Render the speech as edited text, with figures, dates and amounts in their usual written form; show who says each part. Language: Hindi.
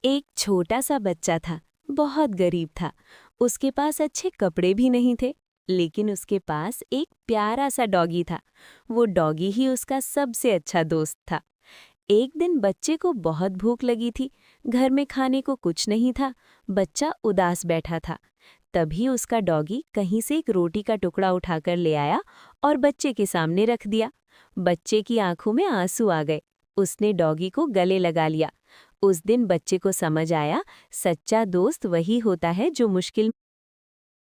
Speaker 1: एक छोटा सा बच्चा था, बहुत गरीब था। उसके पास अच्छे कपड़े भी नहीं थे, लेकिन उसके पास एक प्यारा सा डॉगी था। वो डॉगी ही उसका सबसे अच्छा दोस्त था। एक दिन बच्चे को बहुत भूख लगी थी। घर में खाने को कुछ नहीं था। बच्चा उदास बैठा था। तभी उसका डॉगी कहीं से एक रोटी का टुकड़ा उठाकर ले आया और बच्चे के सामने रख दिया। बच्चे की आंखों में आंसू आ गए। उसने डॉगी को गले लगा लिया। उस दिन बच्चे को समझ आया, सच्चा दोस्त वही होता है जो मुश्किल